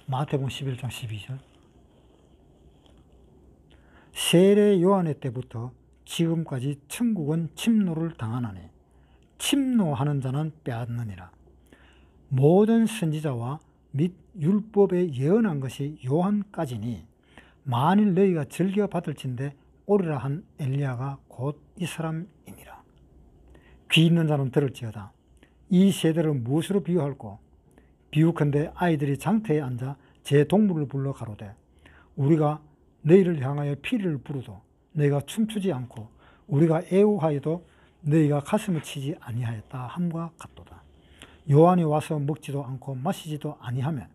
마태복음 11장 12절. 세례 요한의 때부터 지금까지 천국은 침노를 당하나니 침노하는 자는 빼앗느니라. 모든 선지자와 및 율법에 예언한 것이 요한까지니 만일 너희가 즐겨 받을진대 오리라 한 엘리야가 곧 이 사람이니라. 귀 있는 자는 들을지어다. 이 세대를 무엇으로 비유할꼬? 비유컨대 아이들이 장터에 앉아 제 동물을 불러 가로되 우리가 너희를 향하여 피리를 부르도 너희가 춤추지 않고 우리가 애우하여도 너희가 가슴을 치지 아니하였다 함과 같도다. 요한이 와서 먹지도 않고 마시지도 아니하며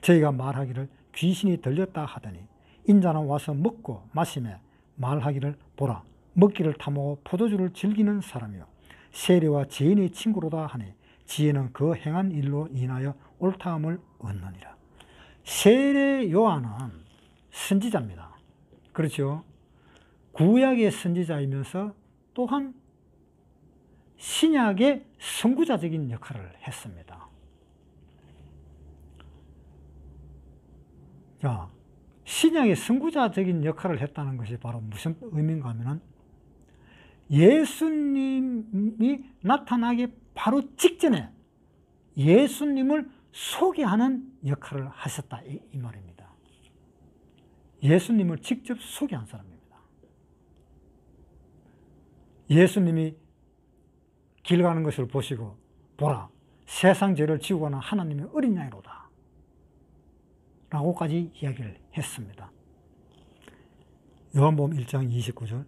저희가 말하기를 귀신이 들렸다 하더니 인자는 와서 먹고 마시며 말하기를 보라 먹기를 탐하고 포도주를 즐기는 사람이요 세리와 죄인의 친구로다 하니 지혜는 그 행한 일로 인하여 옳다함을 얻느니라. 세례 요한은 선지자입니다. 그렇죠? 구약의 선지자이면서 또한 신약의 선구자적인 역할을 했습니다. 자, 신약의 선구자적인 역할을 했다는 것이 바로 무슨 의미인가 하면은 예수님이 나타나기 바로 직전에 예수님을 소개하는 역할을 하셨다 이 말입니다. 예수님을 직접 소개한 사람입니다. 예수님이 길 가는 것을 보시고 보라 세상 죄를 지고 가는 하나님의 어린 양이로다 라고까지 이야기를 했습니다. 요한복음 1장 29절.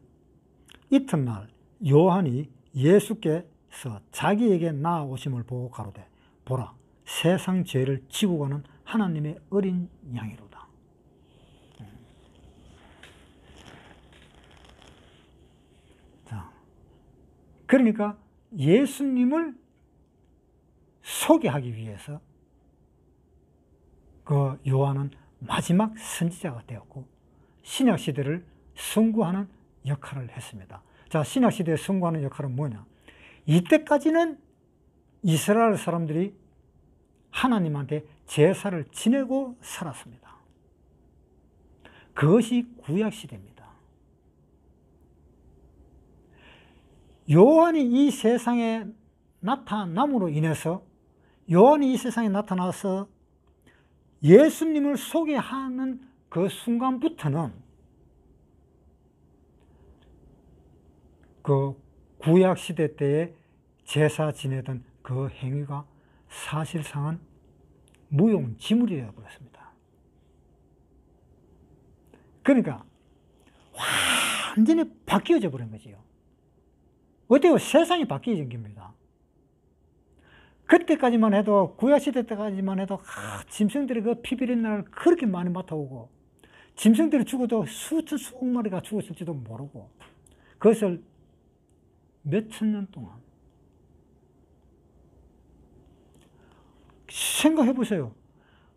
이튿날 요한이 예수께서 자기에게 나아오심을 보고 가로되 보라 세상 죄를 지고 가는 하나님의 어린 양이로다. 자, 그러니까 예수님을 소개하기 위해서 그 요한은 마지막 선지자가 되었고 신약시대를 선구하는 역할을 했습니다. 자, 신약시대에 선구하는 역할은 뭐냐? 이때까지는 이스라엘 사람들이 하나님한테 제사를 지내고 살았습니다. 그것이 구약시대입니다. 요한이 이 세상에 나타남으로 인해서 요한이 이 세상에 나타나서 예수님을 소개하는 그 순간부터는 그 구약시대 때에 제사 지내던 그 행위가 사실상은 무용지물이 되어버렸습니다. 그러니까 완전히 바뀌어져 버린 거지요. 어때요? 세상이 바뀌어진 겁니다. 그때까지만 해도 구약시대 때까지만 해도 짐승들이 그 피비린 날 그렇게 많이 맡아오고 짐승들이 죽어도 수천 수억 마리가 죽었을지도 모르고 그것을 몇천 년 동안 생각해 보세요.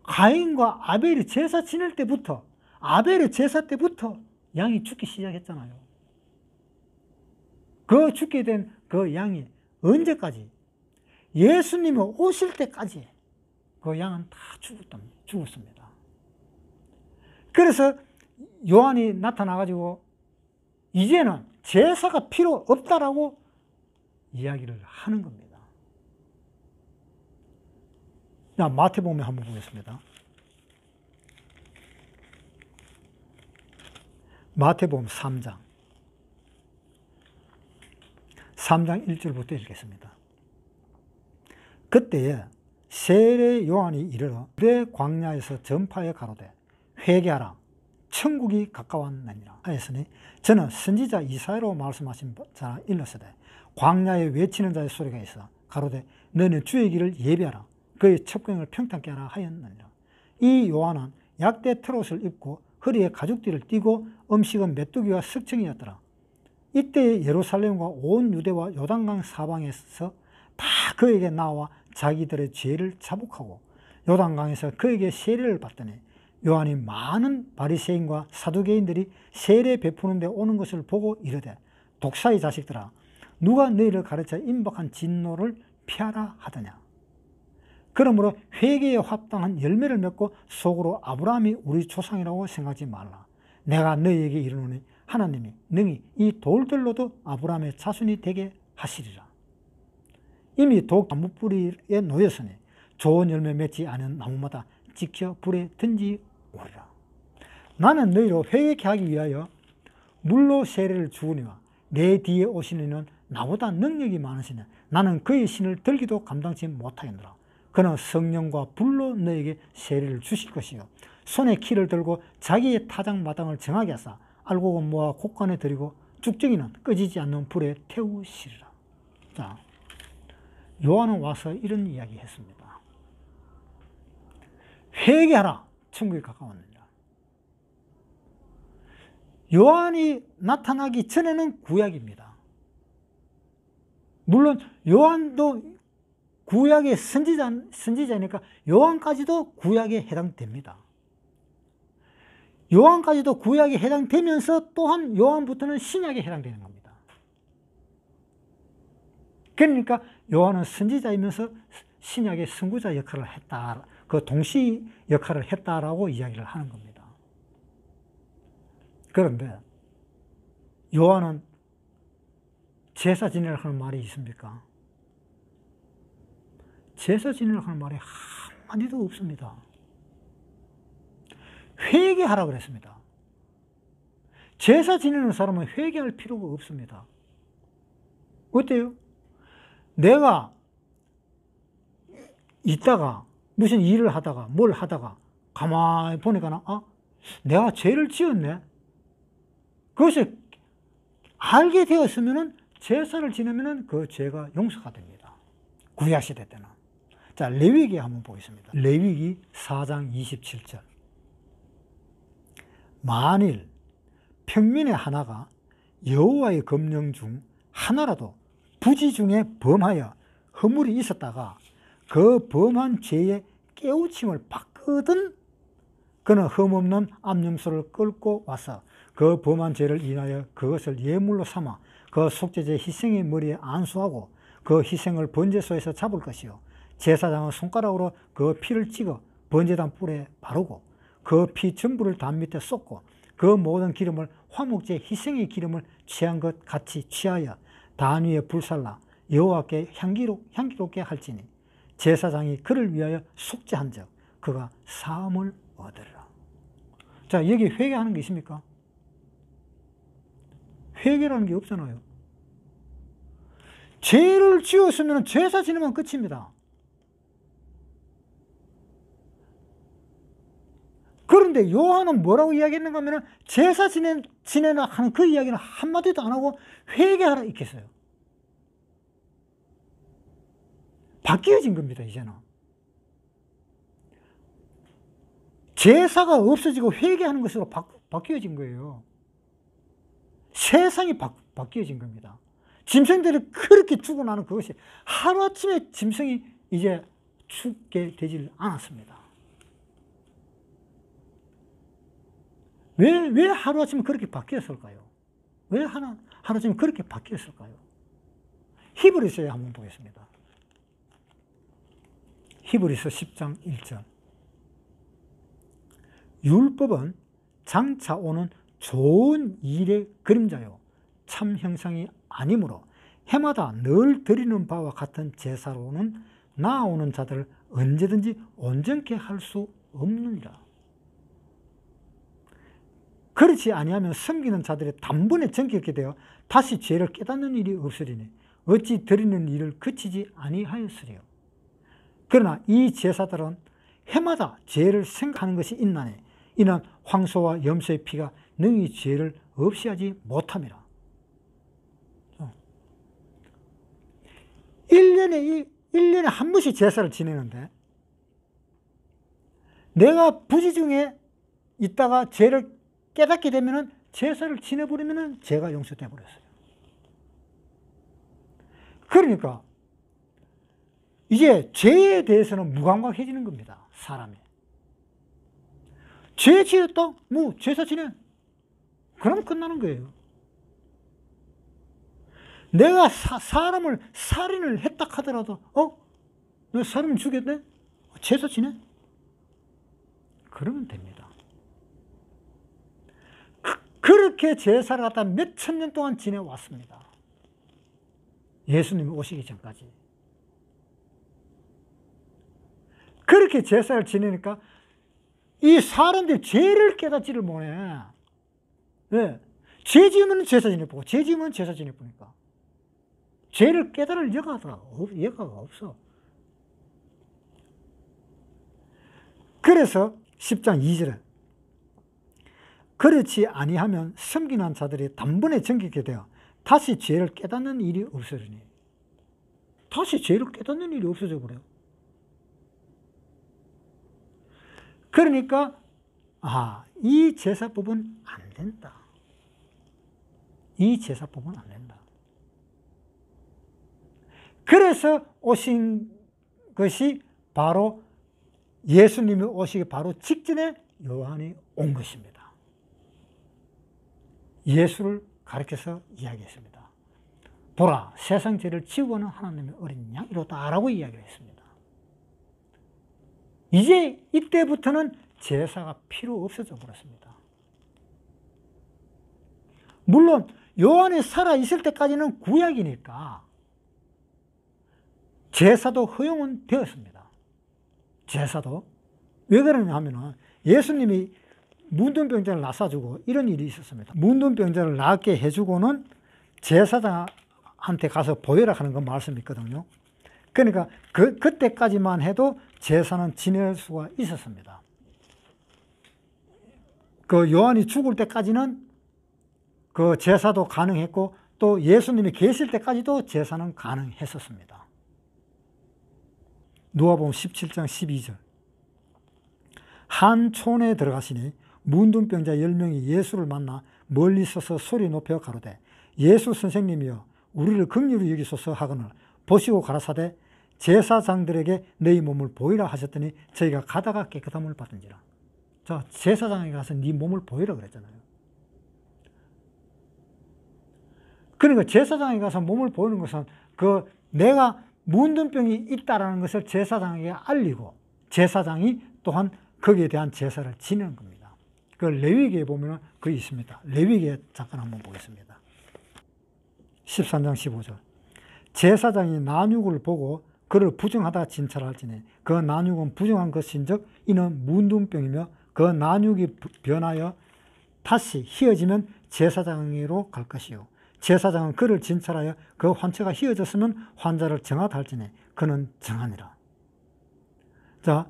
가인과 아벨이 제사 지낼 때부터 아벨의 제사 때부터 양이 죽기 시작했잖아요. 그 죽게 된 그 양이 언제까지? 예수님이 오실 때까지 그 양은 다 죽었습니다. 그래서 요한이 나타나가지고 이제는 제사가 필요 없다라고 이야기를 하는 겁니다. 자, 마태복음에 한번 보겠습니다. 마태복음 3장 1절부터 읽겠습니다. 그때에 세례 요한이 이르러 유대 광야에서 전파해 가로되 회개하라 천국이 가까웠느니라 하였으니 저는 선지자 이사야로 말씀하신 자 일렀으되 광야에 외치는 자의 소리가 있어 가로되 너는 주의 길을 예비하라 그의 첩경을 평탄케 하라 하였느니라. 이 요한은 약대 트롯을 입고 허리에 가죽띠를 띠고 음식은 메뚜기와 석청이었더라. 이때 예루살렘과 온 유대와 요단강 사방에서 다 그에게 나와 자기들의 죄를 자복하고 요단강에서 그에게 세례를 받더니 요한이 많은 바리새인과 사두개인들이 세례 베푸는 데 오는 것을 보고 이르되 독사의 자식들아 누가 너희를 가르쳐 임박한 진노를 피하라 하더냐. 그러므로 회개에 합당한 열매를 맺고 속으로 아브라함이 우리 조상이라고 생각하지 말라. 내가 너희에게 이르노니 하나님이 능히 이 돌들로도 아브라함의 자손이 되게 하시리라. 이미 나무 뿌리에 놓였으니 좋은 열매 맺지 않은 나무마다 찍혀 불에 던지오리라. 나는 너희로 회개케 하기 위하여 물로 세례를 주으니와 내 뒤에 오시는 이는 나보다 능력이 많으시니 나는 그의 신을 들기도 감당치 못하겠노라. 그는 성령과 불로 너에게 세례를 주실 것이요 손에 키를 들고 자기의 타작마당을 정하게 하사 알곡을 모아 곡간에 들이고 쭉정이는 꺼지지 않는 불에 태우시리라. 자, 요한은 와서 이런 이야기 했습니다. 회개하라, 천국이 가까웠느니라. 요한이 나타나기 전에는 구약입니다. 물론 요한도 구약의 선지자니까 요한까지도 구약에 해당됩니다. 요한까지도 구약에 해당되면서 또한 요한부터는 신약에 해당되는 겁니다. 그러니까 요한은 선지자이면서 신약의 선구자 역할을 했다, 그 동시 역할을 했다라고 이야기를 하는 겁니다. 그런데 요한은 제사 지내라 하는 말이 있습니까? 제사 지내라 하는 말이 한마디도 없습니다. 회개하라 그랬습니다. 제사 지내는 사람은 회개할 필요가 없습니다. 어때요? 내가 있다가 무슨 일을 하다가 뭘 하다가 가만히 보니까 내가 죄를 지었네. 그것을 알게 되었으면 제사를 지내면 그 죄가 용서가 됩니다. 구약시대 때는. 자, 레위기 한번 보겠습니다. 레위기 4장 27절. 만일 평민의 하나가 여호와의 검령 중 하나라도 부지 중에 범하여 허물이 있었다가 그 범한 죄에 깨우침을 받거든 그는 흠없는 암염소를 끌고 와서 그 범한 죄를 인하여 그것을 예물로 삼아 그 속죄제 희생의 머리에 안수하고 그 희생을 번제소에서 잡을 것이요 제사장은 손가락으로 그 피를 찍어 번제단 뿔에 바르고 그 피 전부를 단 밑에 쏟고 그 모든 기름을 화목제 희생의 기름을 취한 것 같이 취하여 단 위에 불살라 여호와께 향기롭게 할지니 제사장이 그를 위하여 속죄한즉 그가 사함을 얻으리라. 자, 여기 회개하는 게 있습니까? 회개라는 게 없잖아요. 죄를 지었으면 제사 지내면 끝입니다. 그런데 요한은 뭐라고 이야기했는가 하면 제사 지내라 하는 그 이야기는 한마디도 안 하고 회개하라 이렇게 했어요. 바뀌어진 겁니다, 이제는. 제사가 없어지고 회개하는 것으로 바뀌어진 거예요. 세상이 바뀌어진 겁니다. 짐승들이 그렇게 죽어나는 그것이 하루아침에 짐승이 이제 죽게 되질 않았습니다. 왜 하루아침에 그렇게 바뀌었을까요? 왜 하루아침에 그렇게 바뀌었을까요? 히브리서에 한번 보겠습니다. 히브리서 10장 1절. 율법은 장차 오는 좋은 일의 그림자요 참 형상이 아니므로 해마다 늘 드리는 바와 같은 제사로는 나아오는 자들을 언제든지 온전케 할 수 없느니라. 그렇지 아니하면 섬기는 자들의 단번에 정결케 되어 다시 죄를 깨닫는 일이 없으리니 어찌 드리는 일을 그치지 아니하였으리요. 그러나 이 제사들은 해마다 죄를 생각하는 것이 있나니 이는 황소와 염소의 피가 능히 죄를 없이 하지 못함이라. 1년에 한 번씩 제사를 지내는데 내가 부지 중에 있다가 죄를 깨닫게 되면 제사를 지내버리면 죄가 용서돼 버렸어요. 그러니까 이제 죄에 대해서는 무감각해지는 겁니다. 사람이. 죄 지었다? 뭐 제사 지내. 그러면 끝나는 거예요. 내가 사람을 살인을 했다 하더라도 너 사람 죽였네? 제사 지내? 그러면 됩니다. 그렇게 제사를 갖다 몇천 년 동안 지내왔습니다. 예수님이 오시기 전까지. 그렇게 제사를 지내니까 이 사람들이 죄를 깨닫지를 못해. 왜? 죄 지으면 제사 지내보고, 죄 지으면 제사 지내보니까. 죄를 깨달을 여가가 없어. 그래서 10장 2절에 그렇지 아니하면 섬기는 자들이 단번에 정결케 되어 다시 죄를 깨닫는 일이 없어지니. 다시 죄를 깨닫는 일이 없어져 버려요. 그러니까 이 제사법은 안 된다. 이 제사법은 안 된다. 그래서 오신 것이 바로 예수님이 오시기 바로 직전에 요한이 온 것입니다. 예수를 가르쳐서 이야기했습니다. 보라, 세상 죄를 지우고는 하나님의 어린 양 이렇다라고 이야기를 했습니다. 이제 이때부터는 제사가 필요 없어져 버렸습니다. 물론 요한이 살아있을 때까지는 구약이니까 제사도 허용은 되었습니다. 제사도. 왜 그러냐 하면은 예수님이 문둥병자를 낫아주고 이런 일이 있었습니다. 문둥병자를 낫게 해주고는 제사장한테 가서 보여라 하는 그 말씀이 있거든요. 그러니까 그때까지만 해도 제사는 지낼 수가 있었습니다. 그 요한이 죽을 때까지는 그 제사도 가능했고 또 예수님이 계실 때까지도 제사는 가능했었습니다. 누가복음 17장 12절. 한 촌에 들어가시니 문둥병자 10명이 예수를 만나 멀리 서서 소리 높여 가로되 예수 선생님이여 우리를 긍휼히 여기소서 하거늘 보시고 가라사대 제사장들에게 너희 몸을 보이라 하셨더니 저희가 가다가 깨끗함을 받은지라. 자, 제사장에 가서 네 몸을 보이라 그랬잖아요. 그러니까 제사장에 가서 몸을 보이는 것은 그 내가 문둥병이 있다라는 것을 제사장에게 알리고 제사장이 또한 거기에 대한 제사를 지내는 겁니다. 그 레위기에 보면 그게 있습니다. 레위기에 잠깐 한번 보겠습니다. 13장 15절. 제사장이 나육을 보고 그를 부정하다 진찰할지니 그 나육은 부정한 것인즉 이는 문둥병이며 그 나육이 변하여 다시 휘어지면 제사장으로 갈 것이요 제사장은 그를 진찰하여 그 환처가 휘어졌으면 환자를 정하다 할지니 그는 정하니라. 자,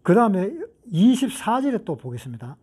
그 다음에 24절에 또 보겠습니다.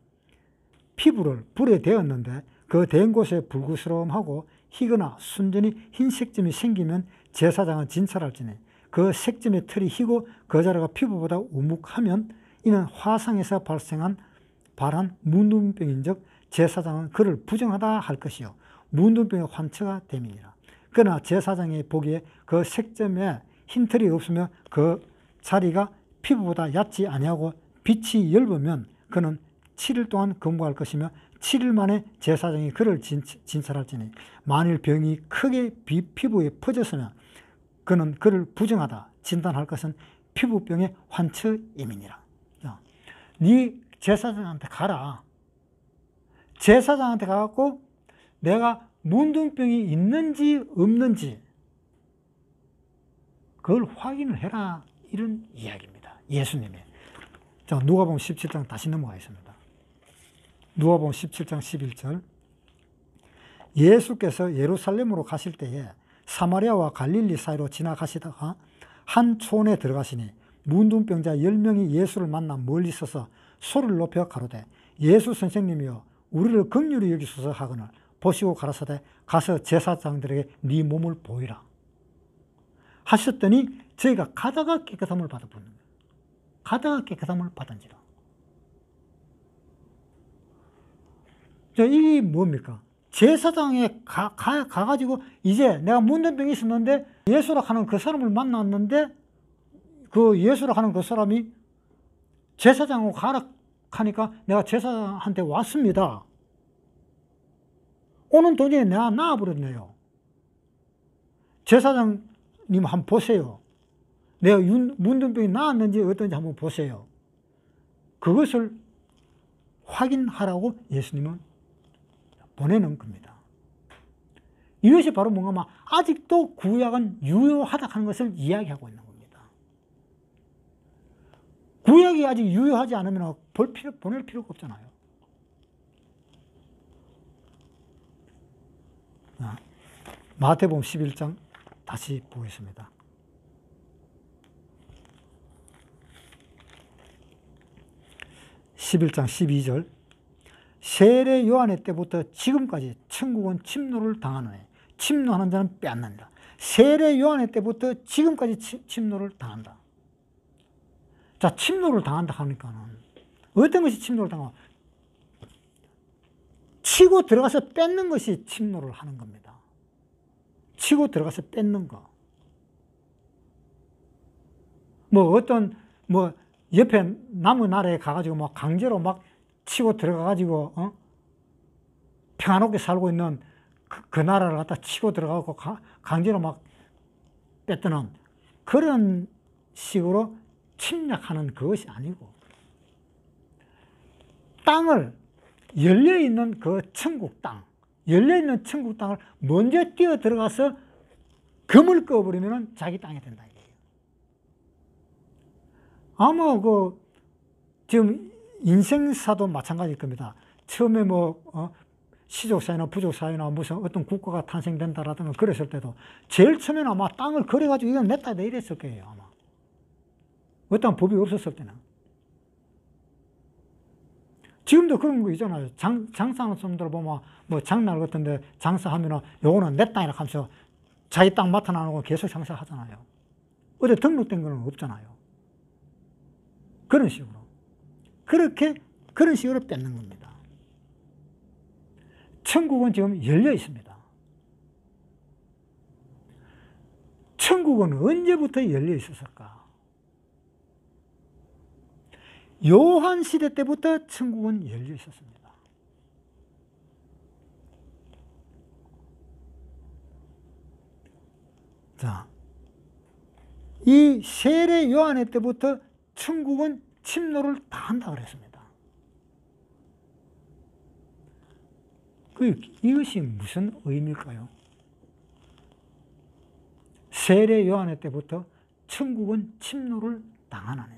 피부를 불에 데웠는데 그 댄 곳에 불구스러움하고 희거나 순전히 흰 색점이 생기면 제사장은 진찰할지니 그 색점의 털이 희고 그 자리가 피부보다 우묵하면 이는 화상에서 발한 문둥병인즉 제사장은 그를 부정하다 할 것이요 문둥병의 환처가 됨이니라. 그러나 제사장이 보기에 그 색점에 흰 털이 없으며 그 자리가 피부보다 얕지 아니하고 빛이 엷으면 그는 7일 동안 금고할 것이며 7일 만에 제사장이 그를 진찰할지니 만일 병이 크게 피부에 퍼졌으면 그는 그를 부정하다 진단할 것은 피부병의 환처임이니라. 네 제사장한테 가라. 제사장한테 가갖고 내가 문둥병이 있는지 없는지 그걸 확인을 해라. 이런 이야기입니다. 예수님이. 자, 누가복음 17장 다시 넘어가겠습니다. 누가복음 17장 11절. 예수께서 예루살렘으로 가실 때에 사마리아와 갈릴리 사이로 지나가시다가 한 촌에 들어가시니 문둥병자 10명이 예수를 만나 멀리 서서 소리를 높여 가로되 예수 선생님이여 우리를 긍휼히 여기소서 하거늘 보시고 가라사대 가서 제사장들에게 네 몸을 보이라 하셨더니 저희가 가다가 깨끗함을 받아보는 거예요. 가다가 깨끗함을 받은지라. 이게 뭡니까? 제사장에 가가지고 이제 내가 문둥병이 있었는데 예수라 하는 그 사람을 만났는데 그 예수라 하는 그 사람이 제사장으로 가라 하니까 내가 제사장한테 왔습니다. 오는 도중에 내가 나와버렸네요. 제사장님 한번 보세요. 내가 문둥병이 나았는지 어떤지 한번 보세요. 그것을 확인하라고 예수님은 보내는 겁니다. 이것이 바로 뭔가 아직도 구약은 유효하다 하는 것을 이야기하고 있는 겁니다. 구약이 아직 유효하지 않으면 보낼 필요가 없잖아요. 마태복음 11장 다시 보겠습니다. 11장 12절 세례 요한의 때부터 지금까지 천국은 침노를 당하노니 침노하는 자는 빼앗는다. 세례 요한의 때부터 지금까지 침노를 당한다. 자, 침노를 당한다 하니까는 어떤 것이 침노를 당하고 치고 들어가서 뺏는 것이 침노를 하는 겁니다. 치고 들어가서 뺏는 거. 어떤 옆에 남의 나라에 가가지고 강제로 치고 들어가가지고 평안하게 살고 있는 그 나라를 갖다 치고 들어가고 강제로 뺏드는 그런 식으로 침략하는 그것이 아니고 땅을 열려있는 그 천국 땅, 열려있는 천국 땅을 먼저 뛰어 들어가서 금을 꺼버리면 자기 땅이 된다 이거예요. 아마 지금 인생사도 마찬가지일 겁니다. 처음에 시족 사회나 부족 사회나 무슨 어떤 국가가 탄생된다라든가 그랬을 때도 제일 처음에는 아마 땅을 거래가지고 이건 내 땅이다 이랬을 거예요. 아마 어떤 법이 없었을 때는. 지금도 그런 거 있잖아요. 장사하는 사람들 보면 장날 같은데 장사하면은 요거는 내 땅이라 하면서 자기 땅 맡아나고 계속 장사하잖아요. 어디 등록된 거는 없잖아요. 그런 식으로. 그런 식으로 뺏는 겁니다. 천국은 지금 열려 있습니다. 천국은 언제부터 열려 있었을까? 요한 시대 때부터 천국은 열려 있었습니다. 자, 이 세례 요한의 때부터 천국은 침노를 당한다 그랬습니다. 이것이 무슨 의미일까요? 세례 요한의 때부터 천국은 침노를 당하나니.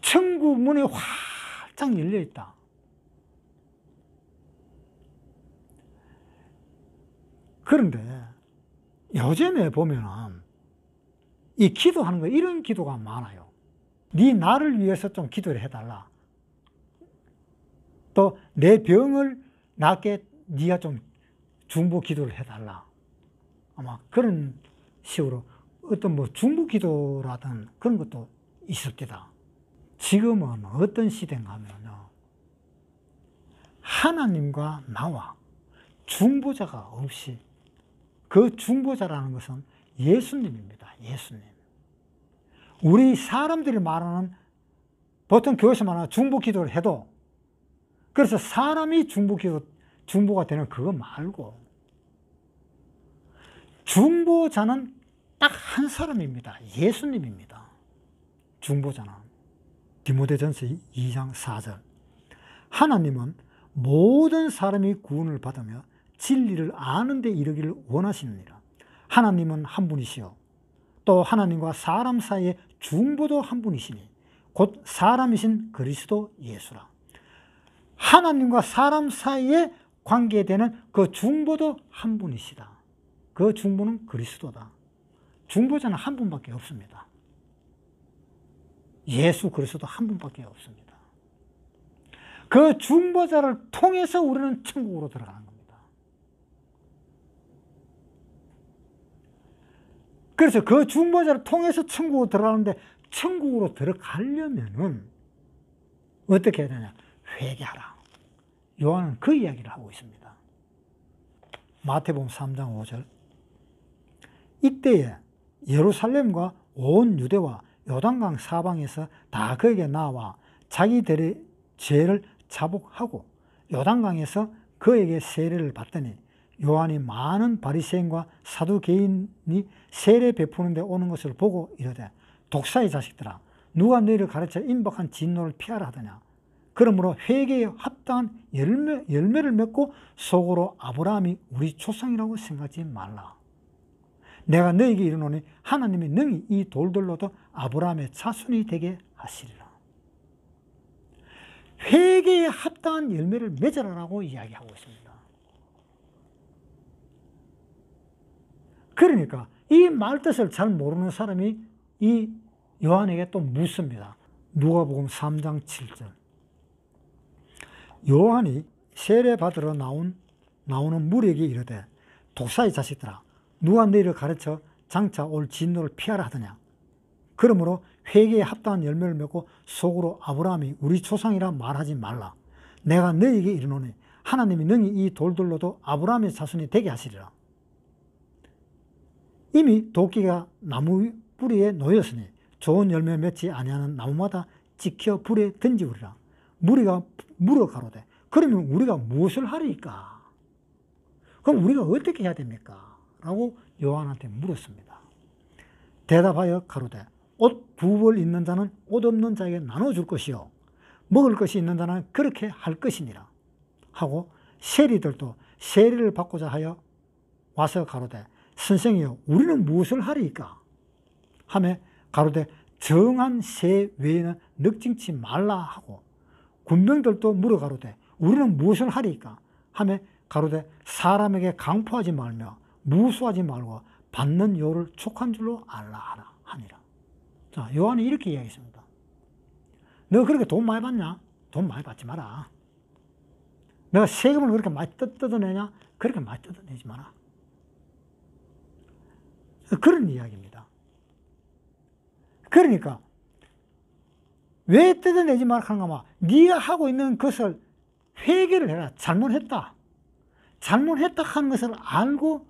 천국 문이 활짝 열려 있다. 그런데 요즘에 보면은 이 기도하는 거 이런 기도가 많아요. 네 나를 위해서 좀 기도를 해달라. 또 내 병을 낫게 네가 좀 중보 기도를 해달라. 아마 그런 식으로 어떤 중보 기도라든 그런 것도 있을 때다. 지금은 어떤 시대인가 하면요. 하나님과 나와 중보자가 없이 그 중보자라는 것은 예수님입니다. 예수님. 우리 사람들이 말하는 보통 교회에서 말하는 중보 기도를 해도 그래서 사람이 중보가 되는 그거 말고 중보자는 딱 한 사람입니다. 예수님입니다. 중보자는. 디모데전서 2장 4절 하나님은 모든 사람이 구원을 받으며 진리를 아는 데 이르기를 원하시느니라. 하나님은 한 분이시요 또 하나님과 사람 사이의 중보도 한 분이시니 곧 사람이신 그리스도 예수라. 하나님과 사람 사이에 관계되는 그 중보도 한 분이시다. 그 중보는 그리스도다. 중보자는 한 분밖에 없습니다. 예수 그리스도 한 분밖에 없습니다. 그 중보자를 통해서 우리는 천국으로 들어가는 겁니다. 그래서 그 중보자를 통해서 천국으로 들어가는데 천국으로 들어가려면은 어떻게 해야 되냐? 회개하라. 요한은 그 이야기를 하고 있습니다. 마태복음 3장 5절 이때에 예루살렘과 온 유대와 요단강 사방에서 다 그에게 나와 자기들의 죄를 자복하고 요단강에서 그에게 세례를 받더니 요한이 많은 바리새인과 사두개인이 세례 베푸는 데 오는 것을 보고 이르되 독사의 자식들아 누가 너희를 가르쳐 임박한 진노를 피하라 하더냐. 그러므로 회개에 합당한 열매를 맺고 속으로 아브라함이 우리 조상이라고 생각하지 말라. 내가 너희에게 이르노니 하나님이 능히 이 돌들로도 아브라함의 자손이 되게 하시리라. 회개에 합당한 열매를 맺으라라고 이야기하고 있습니다. 그러니까 이 말뜻을 잘 모르는 사람이 이 요한에게 또 묻습니다. 누가복음 3장 7절. 요한이 세례받으러 나오는 무리에게 이르되 독사의 자식들아 누가 너희를 가르쳐 장차 올 진노를 피하라 하더냐. 그러므로 회개에 합당한 열매를 맺고 속으로 아브라함이 우리 조상이라 말하지 말라. 내가 너희에게 이르노니 하나님이 능히 이 돌들로도 아브라함의 자손이 되게 하시리라. 이미 도끼가 나무 뿌리에 놓였으니 좋은 열매 맺지 아니하는 나무마다 찍혀 불에 던지우리라. 무리가 물어 가로되 그러면 우리가 무엇을 하리까? 그럼 우리가 어떻게 해야 됩니까? 라고 요한한테 물었습니다. 대답하여 가로되 옷 두 벌 있는 자는 옷 없는 자에게 나눠줄 것이요 먹을 것이 있는 자는 그렇게 할 것이니라 하고 세리들도 세리를 받고자 하여 와서 가로되 선생이여 우리는 무엇을 하리까? 하매 가로되 정한 새 외에는 늑증치 말라 하고 군병들도 물어 가로되 우리는 무엇을 하리까? 하매 가로되 사람에게 강포하지 말며 무수하지 말고 받는 요를 촉한 줄로 알라 하니라. 자, 요한이 이렇게 이야기했습니다. 너 그렇게 돈 많이 받냐? 돈 많이 받지 마라. 내가 세금을 그렇게 많이 뜯어내냐? 그렇게 많이 뜯어내지 마라. 그런 이야기입니다. 그러니까 왜 뜯어내지 말라 하는가? 네가 하고 있는 것을 회개를 해라. 잘못했다. 잘못했다 하는 것을 알고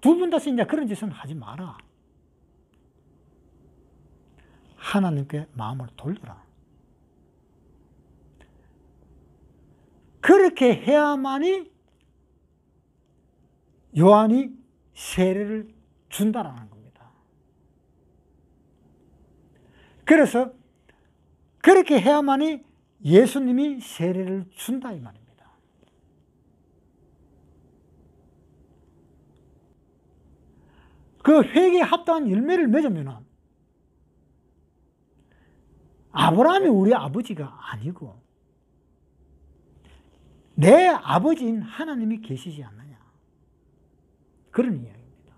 두 번 다시 이제 그런 짓은 하지 마라. 하나님께 마음을 돌려라. 그렇게 해야만이 요한이 세례를 준다라는 겁니다. 그래서 그렇게 해야만이 예수님이 세례를 준다 이 말입니다. 그 회개에 합당한 열매를 맺으면 아브라함이 우리 아버지가 아니고 내 아버지인 하나님이 계시지 않느냐. 그런 이야기입니다.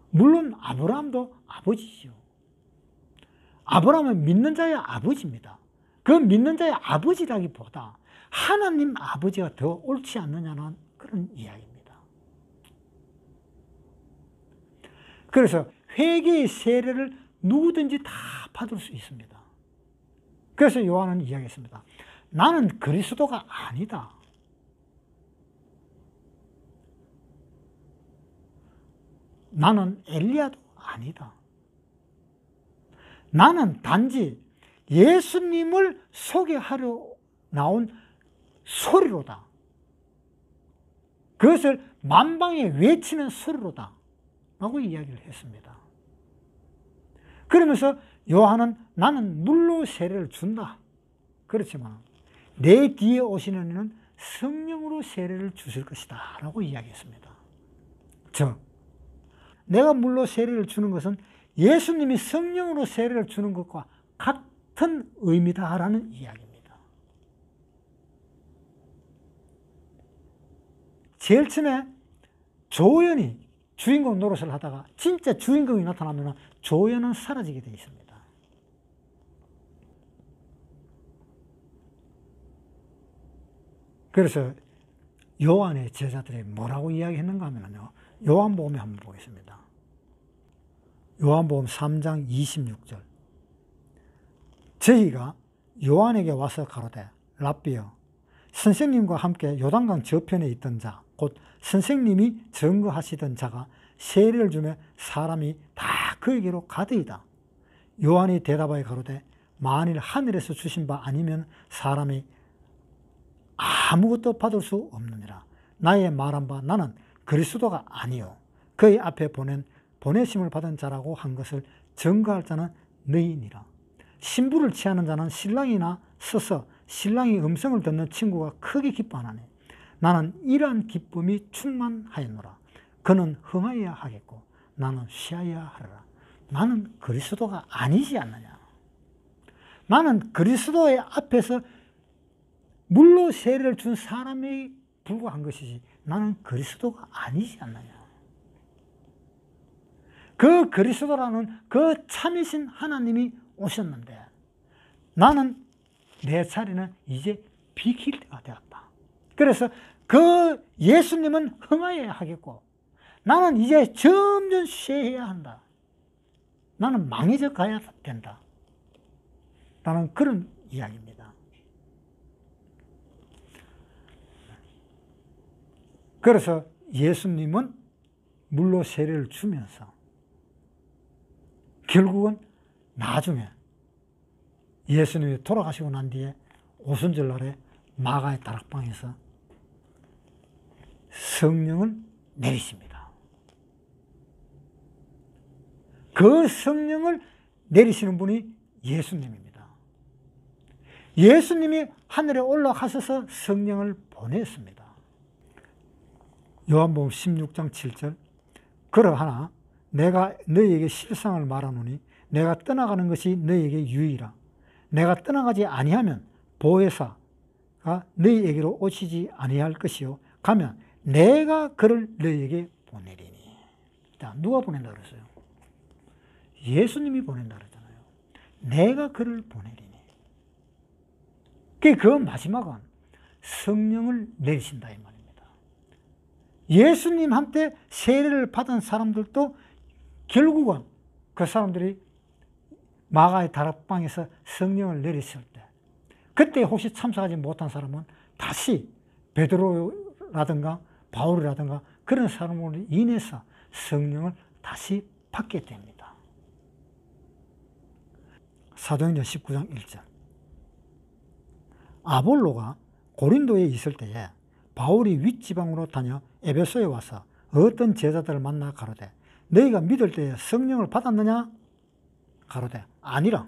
물론 아브라함도 아버지죠. 아브라함은 믿는 자의 아버지입니다. 그 믿는 자의 아버지라기보다 하나님 아버지가 더 옳지 않느냐는 그런 이야기입니다. 그래서 회개의 세례를 누구든지 다 받을 수 있습니다. 그래서 요한은 이야기했습니다. 나는 그리스도가 아니다. 나는 엘리야도 아니다. 나는 단지 예수님을 소개하려 나온 소리로다. 그것을 만방에 외치는 소리로다. 라고 이야기를 했습니다. 그러면서 요한은 나는 물로 세례를 준다. 그렇지만 내 뒤에 오시는 이는 성령으로 세례를 주실 것이다. 라고 이야기했습니다. 즉, 내가 물로 세례를 주는 것은 예수님이 성령으로 세례를 주는 것과 같은 의미다라는 이야기입니다. 제일 처음에 조연이 주인공 노릇을 하다가 진짜 주인공이 나타나면 조연은 사라지게 되어 있습니다. 그래서 요한의 제자들이 뭐라고 이야기했는가 하면요. 요한복음에 한번 보겠습니다. 요한복음 3장 26절. 저희가 요한에게 와서 가로되 랍비여 선생님과 함께 요단강 저편에 있던 자 곧 선생님이 증거하시던 자가 세례를 주며 사람이 다 그에게로 가더이다. 요한이 대답하여 가로되 만일 하늘에서 주신 바 아니면 사람이 아무것도 받을 수 없느니라. 나의 말한 바 나는 그리스도가 아니요 그의 앞에 보내심을 받은 자라고 한 것을 증거할 자는 너희니라. 신부를 취하는 자는 신랑이나 서서 신랑의 음성을 듣는 친구가 크게 기뻐하나니 나는 이러한 기쁨이 충만하였노라. 그는 흥하여야 하겠고 나는 쉬어야 하리라. 나는 그리스도가 아니지 않느냐. 나는 그리스도의 앞에서 물로 세례를 준 사람에 불과한 것이지 나는 그리스도가 아니지 않느냐. 그 그리스도라는 그 참이신 하나님이 오셨는데 나는 내 자리는 이제 비킬 때가 되었다. 그래서 그 예수님은 흥하여야 하겠고 나는 이제 점점 쉬어야 한다. 나는 망해져 가야 된다. 라는 그런 이야기입니다. 그래서 예수님은 물로 세례를 주면서 결국은 나중에 예수님이 돌아가시고 난 뒤에 오순절 날에 마가의 다락방에서 성령을 내리십니다. 그 성령을 내리시는 분이 예수님입니다. 예수님이 하늘에 올라가셔서 성령을 보냈습니다. 요한복음 16장 7절 그러하나 내가 너희에게 실상을 말하노니 내가 떠나가는 것이 너희에게 유의라. 내가 떠나가지 아니하면 보혜사가 너희에게로 오시지 아니할 것이요 가면 내가 그를 너희에게 보내리니. 자, 누가 보낸다 그랬어요? 예수님이 보낸다 그랬잖아요. 내가 그를 보내리니. 그 마지막은 성령을 내리신다 이 말입니다. 예수님한테 세례를 받은 사람들도 결국은 그 사람들이 마가의 다락방에서 성령을 내렸을 때 그때 혹시 참석하지 못한 사람은 다시 베드로라든가 바울이라든가 그런 사람으로 인해서 성령을 다시 받게 됩니다. 사도행전 19장 1절 아볼로가 고린도에 있을 때에 바울이 윗지방으로 다녀 에베소에 와서 어떤 제자들을 만나 가로되 너희가 믿을 때에 성령을 받았느냐? 가로되 아니라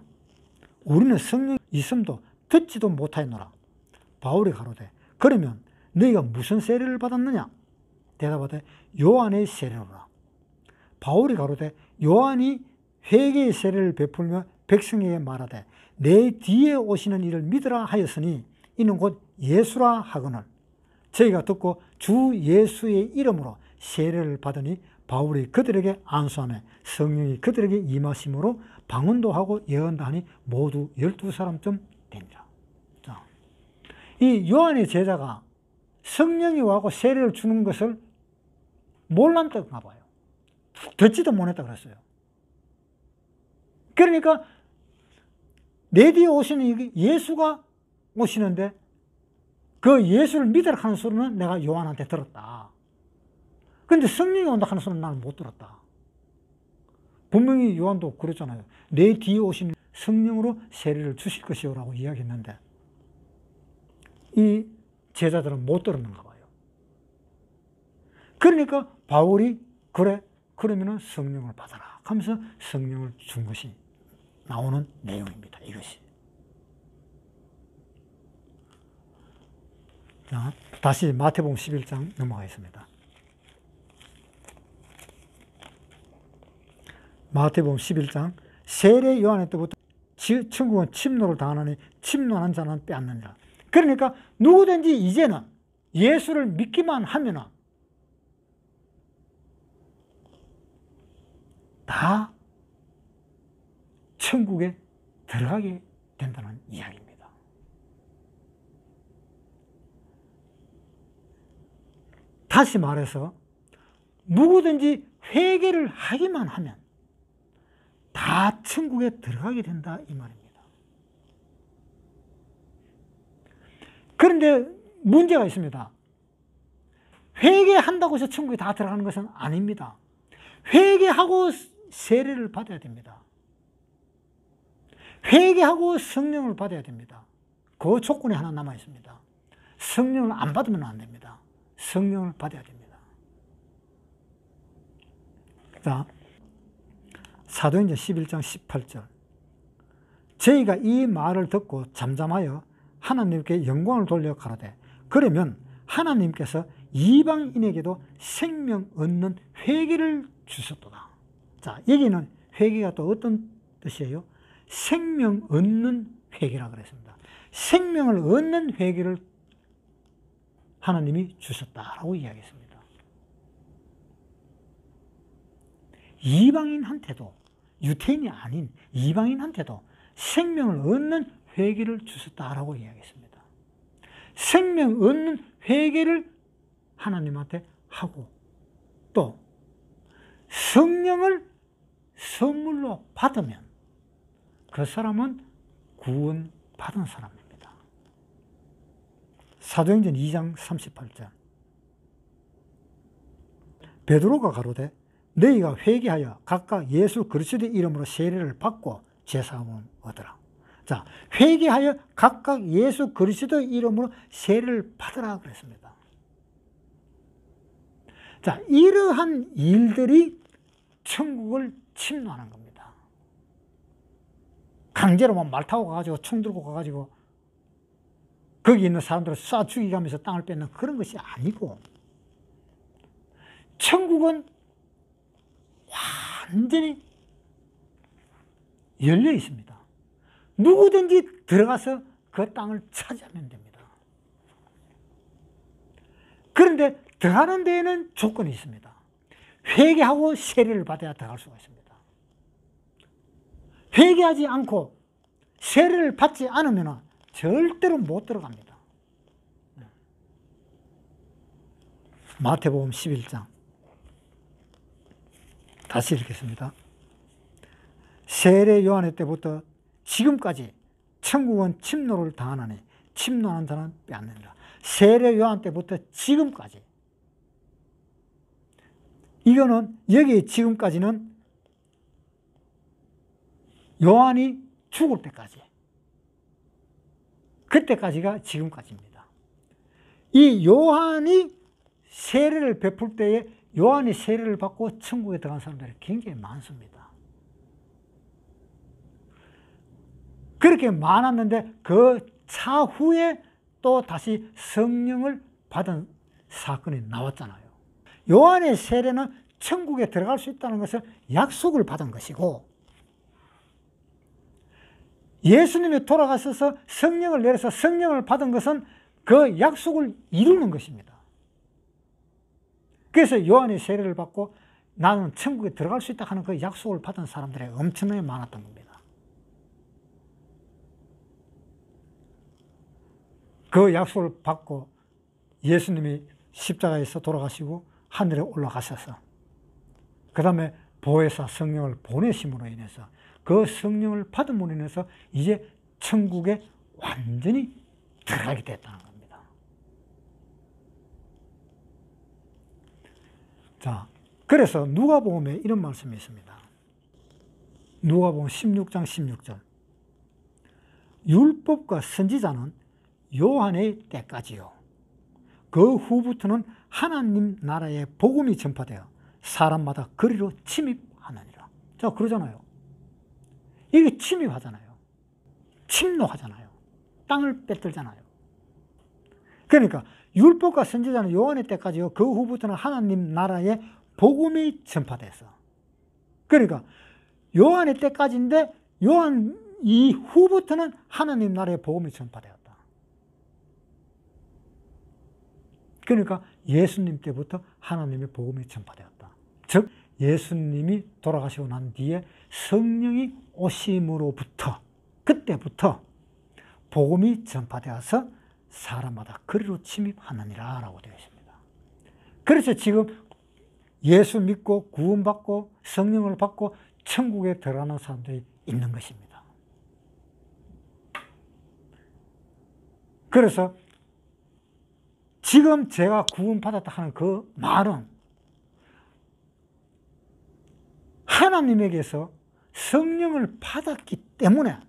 우리는 성령이 있음도 듣지도 못하였노라. 바울이 가로되 그러면 너희가 무슨 세례를 받았느냐? 대답하되 요한의 세례로라. 바울이 가로되 요한이 회개의 세례를 베풀며 백성에게 말하되 내 뒤에 오시는 이를 믿으라 하였으니 이는 곧 예수라 하거늘 저희가 듣고 주 예수의 이름으로 세례를 받으니 바울이 그들에게 안수하며 성령이 그들에게 임하심으로 방언도 하고 예언도 하니 모두 12사람쯤 됩니다. 자, 이 요한의 제자가 성령이 와고 세례를 주는 것을 몰랐던가 봐요. 듣지도 못했다 그랬어요. 그러니까 내 뒤에 오시는 예수가 오시는데 그 예수를 믿으라 하는 소리는 내가 요한한테 들었다. 그런데 성령이 온다 하는 소리는 나는 못 들었다. 분명히 요한도 그랬잖아요. 내 뒤에 오시는 성령으로 세례를 주실 것이요라고 이야기했는데 이 제자들은 못 들었는가 봐요. 그러니까 바울이 그래 그러면은 성령을 받아라 하면서 성령을 준 것이 나오는 내용입니다. 이것이. 자, 다시 마태복음 11장 넘어가겠습니다. 마태복음 11장 세례 요한의 때부터 천국은 침노를 당하나니 침노하는 자는 빼앗느니라. 그러니까 누구든지 이제는 예수를 믿기만 하면은 다 천국에 들어가게 된다는 이야기입니다. 다시 말해서 누구든지 회개를 하기만 하면 다 천국에 들어가게 된다 이 말입니다. 그런데 문제가 있습니다. 회개한다고 해서 천국에 다 들어가는 것은 아닙니다. 회개하고 세례를 받아야 됩니다. 회개하고 성령을 받아야 됩니다. 그 조건이 하나 남아 있습니다. 성령을 안 받으면 안 됩니다. 성령을 받아야 됩니다. 자, 사도행전 11장 18절. 저희가 이 말을 듣고 잠잠하여 하나님께 영광을 돌려 가로되 그러면 하나님께서 이방인에게도 생명 얻는 회개를 주셨도다. 자, 여기는 회개가 또 어떤 뜻이에요? 생명 얻는 회개라 그랬습니다. 생명을 얻는 회개를 하나님이 주셨다라고 이야기했습니다. 이방인한테도, 유태인이 아닌 이방인한테도 생명을 얻는 회개를 주셨다라고 이야기했습니다. 생명 얻는 회개를 하나님한테 하고 또 성령을 선물로 받으면 그 사람은 구원받은 사람입니다. 사도행전 2장 38절. 베드로가 가로되 너희가 회개하여 각각 예수 그리스도의 이름으로 세례를 받고 죄사함을 얻으라. 자, 회개하여 각각 예수 그리스도의 이름으로 세례를 받으라 그랬습니다. 자, 이러한 일들이 천국을 침노하는 겁니다. 강제로 말 타고 가가지고 총 들고 가가지고 거기 있는 사람들을 쏴 죽이가면서 땅을 뺏는 그런 것이 아니고 천국은 완전히 열려 있습니다. 누구든지 들어가서 그 땅을 차지하면 됩니다. 그런데 들어가는 데에는 조건이 있습니다. 회개하고 세례를 받아야 들어갈 수가 있습니다. 회개하지 않고 세례를 받지 않으면 절대로 못 들어갑니다. 마태복음 11장 다시 읽겠습니다. 세례 요한의 때부터 지금까지 천국은 침노를 당하나니 침노하는 자는 빼앗느니라. 세례 요한 때부터 지금까지. 이거는 여기 지금까지는 요한이 죽을 때까지, 그때까지가 지금까지입니다. 이 요한이 세례를 베풀 때에 요한이 세례를 받고 천국에 들어간 사람들이 굉장히 많습니다. 그렇게 많았는데 그 차후에 또 다시 성령을 받은 사건이 나왔잖아요. 요한의 세례는 천국에 들어갈 수 있다는 것을 약속을 받은 것이고, 예수님이 돌아가셔서 성령을 내려서 성령을 받은 것은 그 약속을 이루는 것입니다. 그래서 요한이 세례를 받고 나는 천국에 들어갈 수 있다 하는 그 약속을 받은 사람들이 엄청나게 많았던 겁니다. 그 약속을 받고 예수님이 십자가에서 돌아가시고 하늘에 올라가셔서 그 다음에 보혜사 성령을 보내심으로 인해서 그 성령을 받음으로 인해서 이제 천국에 완전히 들어가게 됐다는 겁니다. 자, 그래서 누가복음에 이런 말씀이 있습니다. 누가복음 16장 16절. 율법과 선지자는 요한의 때까지요. 그 후부터는 하나님 나라의 복음이 전파되어 사람마다 그리로 침입하느니라. 자, 그러잖아요. 이게 침입하잖아요. 침노하잖아요. 땅을 뺏들잖아요. 그러니까 율법과 선지자는 요한의 때까지요. 그 후부터는 하나님 나라의 복음이 전파돼서. 그러니까 요한의 때까지인데 요한 이후부터는 하나님 나라의 복음이 전파되었다. 그러니까 예수님 때부터 하나님의 복음이 전파되었다. 즉 예수님이 돌아가시고 난 뒤에 성령이 오심으로부터 그때부터 복음이 전파되어서 사람마다 그리로 침입하느니라 라고 되어 있습니다. 그래서 지금 예수 믿고 구원받고 성령을 받고 천국에 들어가는 사람들이 있는 것입니다. 그래서 지금 제가 구원받았다 하는 그 말은 하나님에게서 성령을 받았기 때문에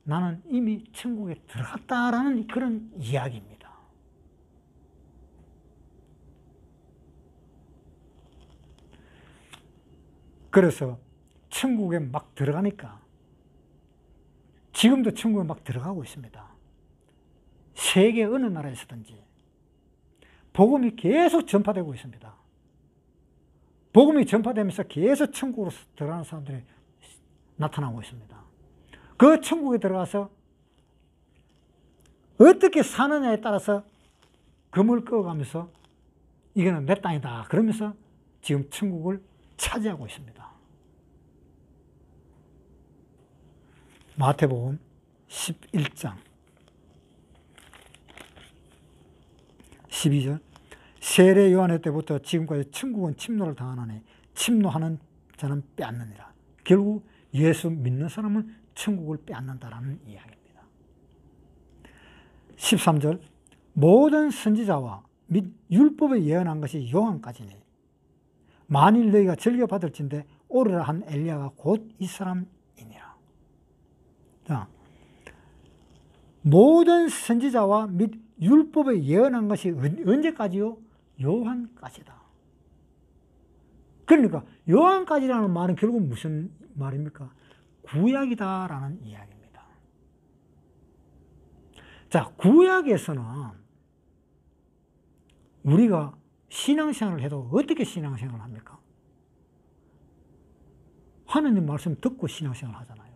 나는 이미 천국에 들어갔다라는 그런 이야기입니다. 그래서 천국에 막 들어가니까 지금도 천국에 막 들어가고 있습니다. 세계 어느 나라에서든지 복음이 계속 전파되고 있습니다. 복음이 전파되면서 계속 천국으로 들어가는 사람들이 나타나고 있습니다. 그 천국에 들어가서 어떻게 사느냐에 따라서 금을 꺼가면서 이거는 내 땅이다 그러면서 지금 천국을 차지하고 있습니다. 마태복음 11장 12절 세례 요한의 때부터 지금까지 천국은 침노를 당하나니 침노하는 자는 빼앗느니라. 결국 예수 믿는 사람은 천국을 빼앗는다라는 이야기입니다. 13절 모든 선지자와 및 율법에 예언한 것이 요한까지니 만일 너희가 즐겨받을진대 오르라 한 엘리야가 곧 이 사람이니라. 자, 모든 선지자와 및 율법에 예언한 것이 언제까지요? 요한까지다. 그러니까 요한까지라는 말은 결국 무슨 말입니까? 구약이다라는 이야기입니다. 자, 구약에서는 우리가 신앙생활을 해도 어떻게 신앙생활을 합니까? 하느님 말씀 듣고 신앙생활을 하잖아요.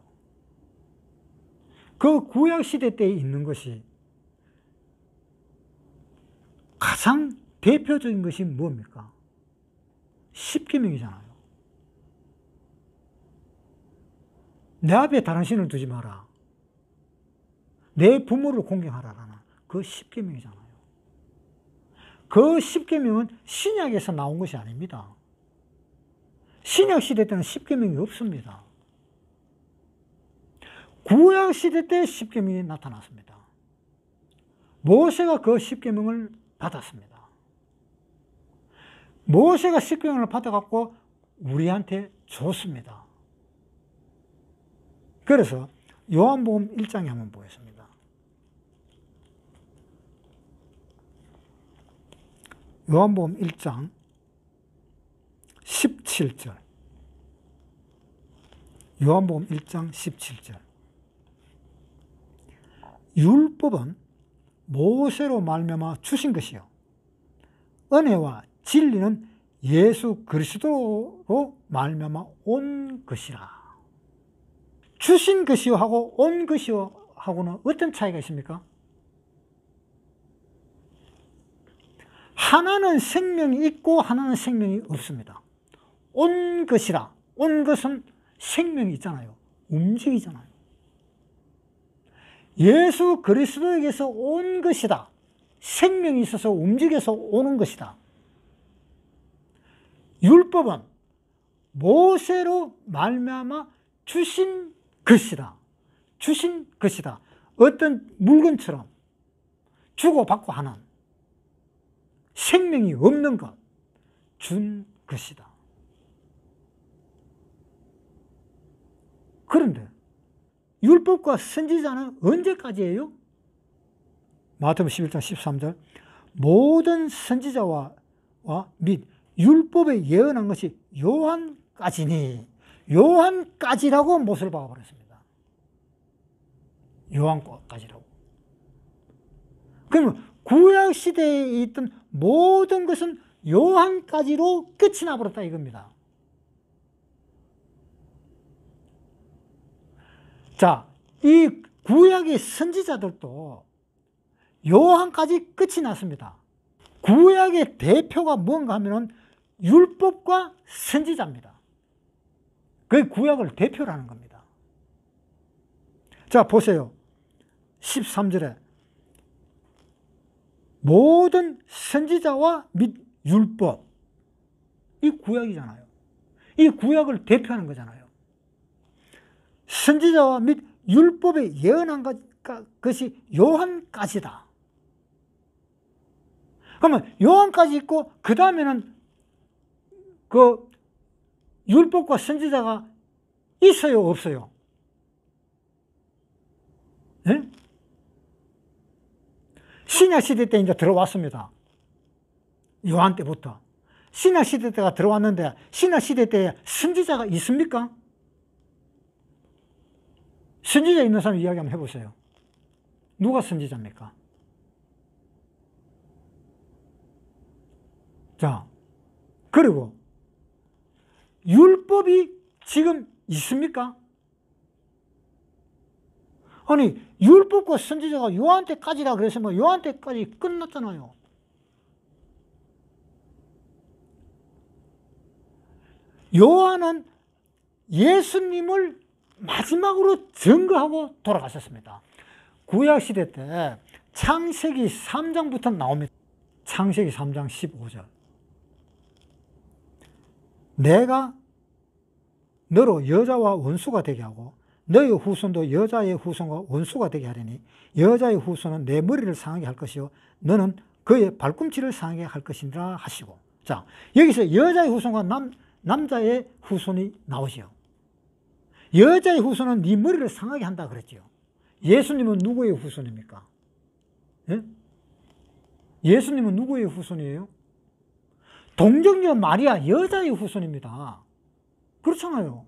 그 구약시대 때에 있는 것이 가장 대표적인 것이 뭡니까? 십계명이잖아요. 내 앞에 다른 신을 두지 마라. 내 부모를 공경하라라는 그 십계명이잖아요. 그 십계명은 신약에서 나온 것이 아닙니다. 신약 시대 때는 십계명이 없습니다. 구약 시대 때 십계명이 나타났습니다. 모세가 그 십계명을 받았습니다. 모세가 십계명을 받아갖고 우리한테 줬습니다. 그래서 요한복음 1장에 한번 보겠습니다. 요한복음 1장 17절. 요한복음 1장 17절. 율법은 모세로 말미암아 주신 것이요 은혜와 진리는 예수 그리스도로 말미암아 온 것이라. 주신 것이요 하고 온 것이요 하고는 어떤 차이가 있습니까? 하나는 생명이 있고 하나는 생명이 없습니다. 온 것이라. 온 것은 생명이 있잖아요. 움직이잖아요. 예수 그리스도에게서 온 것이다. 생명이 있어서 움직여서 오는 것이다. 율법은 모세로 말미암아 주신 것이다. 주신 것이다. 어떤 물건처럼 주고받고 하는 생명이 없는 것, 준 것이다. 그런데 율법과 선지자는 언제까지예요? 마태복음 11장 13절 모든 선지자와 및 율법에 예언한 것이 요한까지니 요한까지라고 못을 박아버렸습니다. 요한까지라고. 그러면 구약시대에 있던 모든 것은 요한까지로 끝이 나버렸다 이겁니다. 자, 이 구약의 선지자들도 요한까지 끝이 났습니다. 구약의 대표가 뭔가 하면은 율법과 선지자입니다. 그게 구약을 대표라는 겁니다. 자, 보세요. 13절에 모든 선지자와 및 율법. 이 구약이잖아요. 이 구약을 대표하는 거잖아요. 선지자와 및 율법에 예언한 것이 요한까지다. 그러면 요한까지 있고 그 다음에는 그 율법과 선지자가 있어요, 없어요? 네? 신약 시대 때 이제 들어왔습니다. 요한 때부터. 신약 시대 때가 들어왔는데 신약 시대 때 선지자가 있습니까? 선지자 있는 사람 이야기 한번 해보세요. 누가 선지자입니까? 자, 그리고 율법이 지금 있습니까? 아니, 율법과 선지자가 요한 때까지라 그랬으면 요한 때까지 끝났잖아요. 요한은 예수님을 마지막으로 증거하고 돌아가셨습니다. 구약시대 때 창세기 3장부터 나옵니다. 창세기 3장 15절. 내가 너로 여자와 원수가 되게 하고 너의 후손도 여자의 후손과 원수가 되게 하리니 여자의 후손은 내 머리를 상하게 할 것이요 너는 그의 발꿈치를 상하게 할 것이라 하시고. 자, 여기서 여자의 후손과 남자의 후손이 나오지요. 여자의 후손은 네 머리를 상하게 한다 그랬지요. 예수님은 누구의 후손입니까? 예? 예수님은 누구의 후손이에요? 동정녀 마리아 여자의 후손입니다. 그렇잖아요.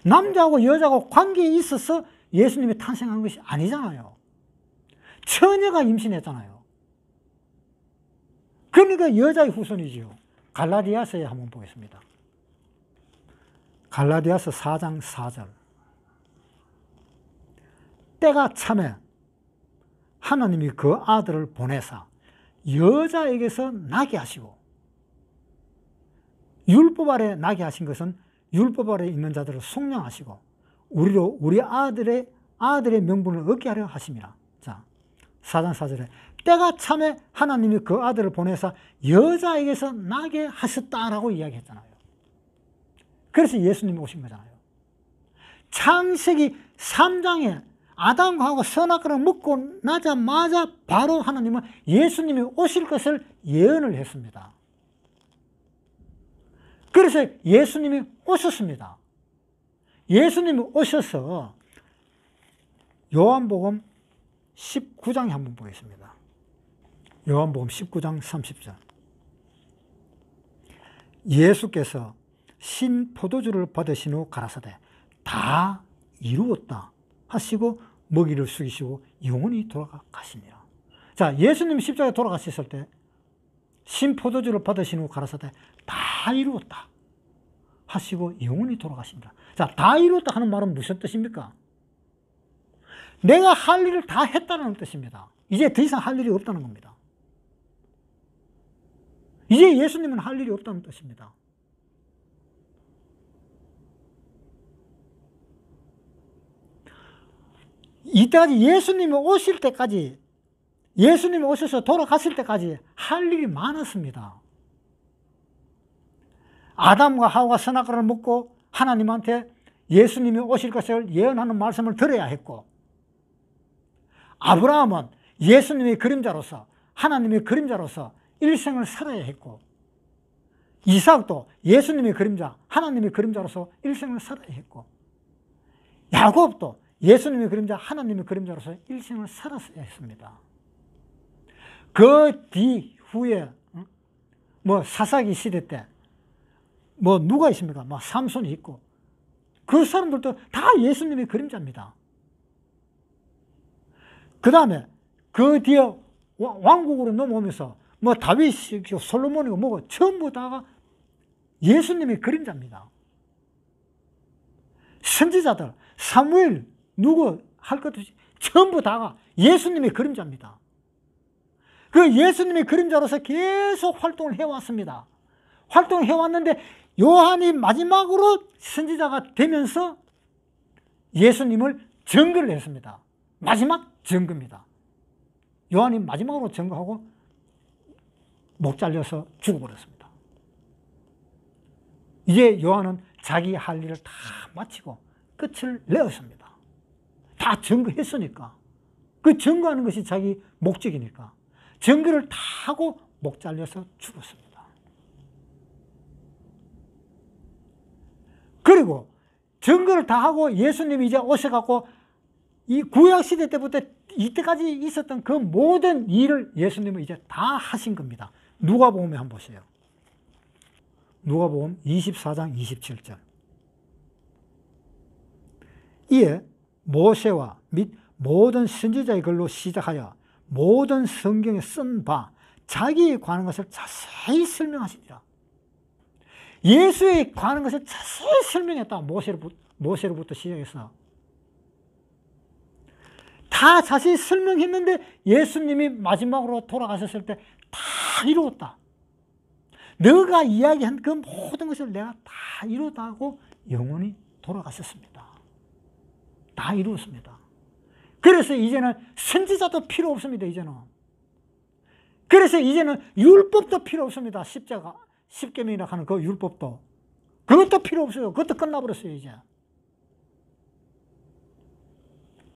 남자하고 여자하고 관계에 있어서 예수님이 탄생한 것이 아니잖아요. 처녀가 임신했잖아요. 그러니까 여자의 후손이지요. 갈라디아서에 한번 보겠습니다. 갈라디아서 4장 4절. 때가 참에 하나님이 그 아들을 보내사 여자에게서 나게 하시고, 율법 아래 나게 하신 것은 율법 아래 있는 자들을 속량하시고 우리로 우리 아들의 명분을 얻게 하려 하심이라. 자, 4장 4절에 때가 참에 하나님이 그 아들을 보내사 여자에게서 나게 하셨다라고 이야기했잖아요. 그래서 예수님이 오신 거잖아요. 창세기 3장에 아담과 하와 선악과를 먹고 나자마자 바로 하나님은 예수님이 오실 것을 예언을 했습니다. 그래서 예수님이 오셨습니다. 예수님이 오셔서 요한복음 19장에 한번 보겠습니다. 요한복음 19장 30절. 예수께서 신 포도주를 받으신 후 가라사대 다 이루었다 하시고 먹이를 숙이시고 영원히 돌아가시니라. 자, 예수님 십자가에 돌아가셨을 때 신 포도주를 받으신 후 가라사대 다 이루었다 하시고 영원히 돌아가신다. 자, 다 이루었다 하는 말은 무슨 뜻입니까? 내가 할 일을 다 했다는 뜻입니다. 이제 더 이상 할 일이 없다는 겁니다. 이제 예수님은 할 일이 없다는 뜻입니다. 이때까지 예수님이 오실 때까지, 예수님이 오셔서 돌아가실 때까지 할 일이 많았습니다. 아담과 하와가 선악과를 먹고 하나님한테 예수님이 오실 것을 예언하는 말씀을 들어야 했고, 아브라함은 예수님의 그림자로서, 하나님의 그림자로서 일생을 살아야 했고, 이삭도 예수님의 그림자, 하나님의 그림자로서 일생을 살아야 했고, 야곱도 예수님의 그림자, 하나님의 그림자로서 일생을 살았어야 했습니다. 그 뒤후에 사사기 시대 때 누가 있습니까? 삼손이 있고, 그 사람들도 다 예수님의 그림자입니다. 그 다음에 그 뒤에 왕국으로 넘어오면서 다윗이 솔로몬이고 전부 다가 예수님의 그림자입니다. 선지자들 사무엘 누구 할 것도 없이 전부 다가 예수님의 그림자입니다. 그 예수님의 그림자로서 계속 활동을 해왔습니다. 활동해왔는데 요한이 마지막으로 선지자가 되면서 예수님을 증거를 했습니다. 마지막 증거입니다. 요한이 마지막으로 증거하고 목 잘려서 죽어버렸습니다. 이제 요한은 자기 할 일을 다 마치고 끝을 내었습니다. 다 증거했으니까. 그 증거하는 것이 자기 목적이니까. 증거를 다 하고 목 잘려서 죽었습니다. 그리고 증거를 다 하고 예수님이 이제 오셔갖고 이 구약시대 때부터 이때까지 있었던 그 모든 일을 예수님은 이제 다 하신 겁니다. 누가복음에 한번 보세요. 누가복음 24장 27절. 이에 모세와 및 모든 선지자의 글로 시작하여 모든 성경에 쓴 바 자기에 관한 것을 자세히 설명하십니다. 예수에 관한 것을 자세히 설명했다. 모세로부터 시작해서 다 자세히 설명했는데 예수님이 마지막으로 돌아가셨을 때 다 이루었다. 너가 이야기한 그 모든 것을 내가 다 이루었다고 영원히 돌아가셨습니다. 다 이루었습니다. 그래서 이제는 선지자도 필요 없습니다. 이제는. 그래서 이제는 율법도 필요 없습니다. 십계명이라 하는 그 율법도. 그것도 필요 없어요. 그것도 끝나버렸어요. 이제.